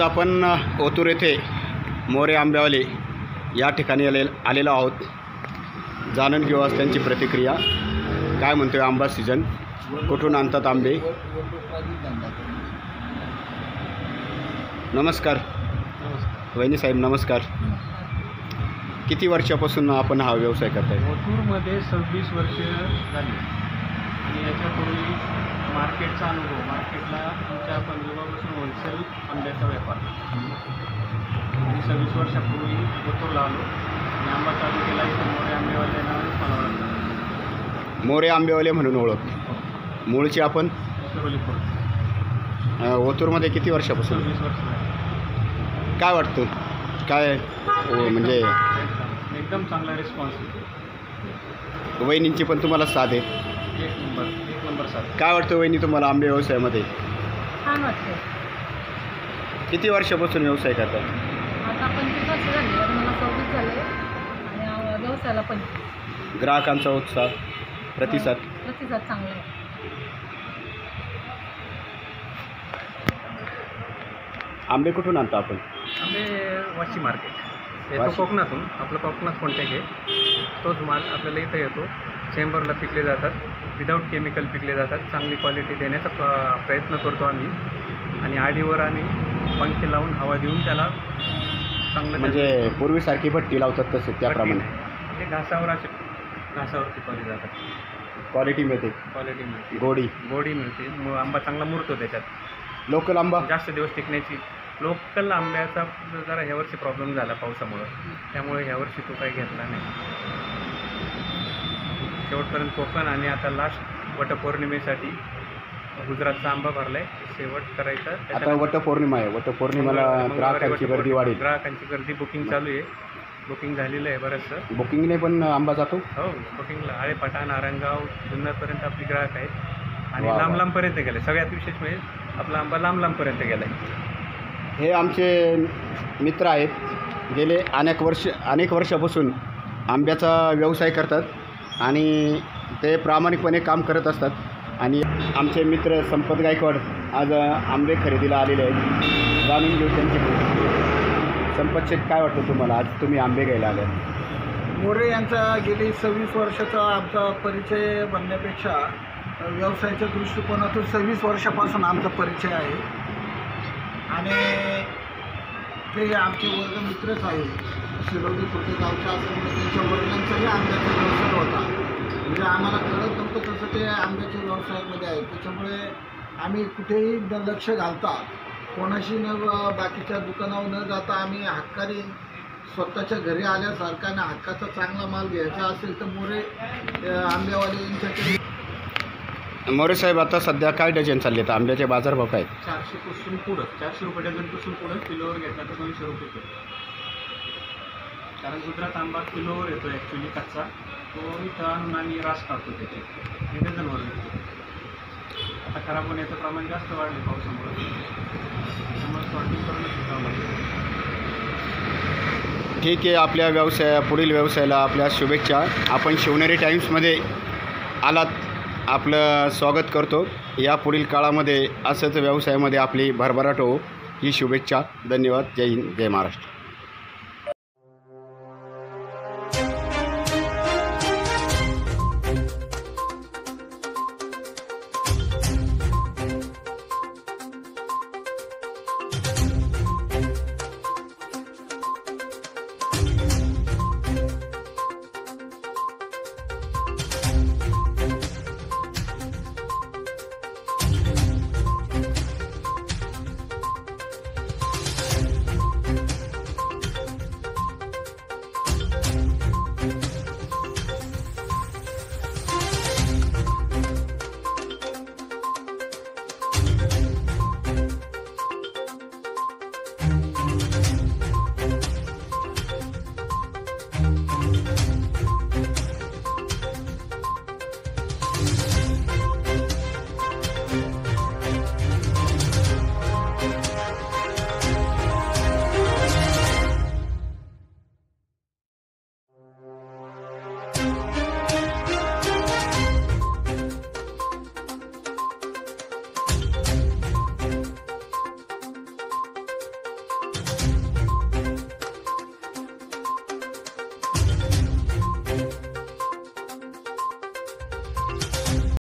आपण ओतूर येथे मोरे आंबेवाले या ठिकाणी आलेलो आहोत. जाणून घेऊ आज त्यांची प्रतिक्रिया. काय म्हणतोय आंबा सीजन, कुठून आणतात आंबे. नमस्कार वहिनी साहेब. नमस्कार. किती वर्षापासून आपण हा व्यवसाय करताय? ओतूरमध्ये 26 वर्ष झाली आणि याच्यापूर्वी मार्केटचा अनुभव. मार्केटला आमच्या पंजाबापासून होलसेल आंब्याचा व्यापार आणि 26 वर्षापूर्वी ओतूरला आलो आणि आंबा चालू केला. इथं मोरे आंबेवाले नावानेच मला ओळखतात. मोरे आंबेवाले म्हणून ओळख. मूळची आपण शिरोलीपूर. ओतूरमध्ये किती वर्षापासून? 26 वर्ष झाली. काय वाटतं, काय म्हणजे एकदम चांगला रिस्पॉन्स. वहिनींची पण तुम्हाला साथ आहे? एक नंबर साथ. काय वाटतं वहिनी तुम्हाला आंबे व्यवसायामध्ये? छान वाटतं. किती वर्षापासून व्यवसाय करतात? आता 25 वर्ष झाली. मला 26 झाले आणि व्यवसायाला पण ग्राहकांचा उत्साह, प्रतिसाद चांगला आहे. आंबे कुठून आणता आपण? आंबे वाशी मार्केट येतो वाशी. कोकणातून. आपलं कोकणात कॉन्टॅक्ट आहे. तोच माल आपल्याला इथं येतो. चेंबरला पिकले जातात, विदाऊट केमिकल पिकले जातात. चांगली क्वालिटी देण्याचा प्रयत्न करतो आम्ही आणि आडीवर आणि पंखे लावून हवा देऊन त्याला चांगलं म्हणजे पूर्वीसारखी भट्टी लावतात तसे त्याप्रमाणे ते घासावरती पिकवले जातात. क्वालिटी मिळते, क्वालिटी मिळते, गोडी मिळते. आंबा चांगला मुरतो त्याच्यात. लोकल आंबा जास्त दिवस टिकण्याची. लोकल आंब्याचा जरा ह्यावर्षी प्रॉब्लेम झाला पावसामुळं, त्यामुळे ह्यावर्षी तो काही घेतला नाही. शेवटपर्यंत कोकण आणि आता लास्ट वटपौर्णिमेसाठी गुजरातचा आंबा भरलाय. शेवट करायचा. आता वटपौर्णिमा आहे. वटपौर्णिमेला ग्राहकांची गर्दी वाढेल. ग्राहकांची गर्दी बुकिंग चालू आहे. बुकिंग झालेलं आहे बरंचसं. बुकिंगने पण आंबा जातो. हो, बुकिंगला आळेपाटा, नारायणगाव, जुन्नरपर्यंत आपली ग्राहक आहेत आणि वा. लांबपर्यंत गेले. सगळ्यात विशेष म्हणजे आपला आंबा लांबपर्यंत गेला आहे. हे आमचे मित्र आहेत. गेले अनेक वर्षापासून आंब्याचा व्यवसाय करतात आणि ते प्रामाणिकपणे काम करत असतात. आणि आमचे मित्र संपत गायकवाड आज आंबे खरेदीला आलेले आहेत. जाणून घेऊ त्यांची प्रतिक्रिया. संपत शेठ, काय वाटतं तुम्हाला आज तुम्ही आंबे घ्यायला आले? मोरे यांचा गेली 26 वर्षाचा आमचा परिचय बनण्यापेक्षा व्यवसायाच्या दृष्टिकोनातून 26 वर्षापासून आमचा परिचय आहे आणि ते आमचे वर्ग मित्रच आहे. शिरोली कुठे गावच्या असल्यामुळे त्यांच्या वडिलांचाही आंब्याचा व्यवसाय होता. म्हणजे आम्हाला कळत नव्हतं तसं ते आंब्याच्या व्यवसायामध्ये आहे. त्याच्यामुळे आम्ही कुठेही लक्ष घालता कोणाशी न बाकीच्या दुकानावर न जाता आम्ही हक्काने स्वतःच्या घरी आल्यासारखा आणि हक्काचा चांगला माल घ्यायचा असेल तर मोरे आंबेवाले यांच्याकडे. मोरे साहेब, आता सध्या काय डझन चालले आहेत आंब्याचे बाजारभाव काय? 400 पासून पुढं, 400 रुपये डझनपासून पुढं. किलोवर घेतला तर 200 रुपये किलो. कारण गुजरात आंबा किलोवर येतो ॲक्च्युली कच्चा. तो इथं आणून आम्ही रास काढतो त्याचे. हे डझनवर येतो. आता खराब होण्याचं प्रमाण जास्त वाढले पावसामुळे. त्यामुळे सॉर्टिंग करूनच विकावं लागतं. ठीक आहे. आपल्या पुढील व्यवसायाला आपल्या शुभेच्छा. आपण शिवनेरी टाइम्समध्ये आलात, आपलं स्वागत करतो. या पुढील काळामध्ये असंच व्यवसायामध्ये आपली भरभराट हो ही शुभेच्छा. धन्यवाद. जय हिंद, जय महाराष्ट्र.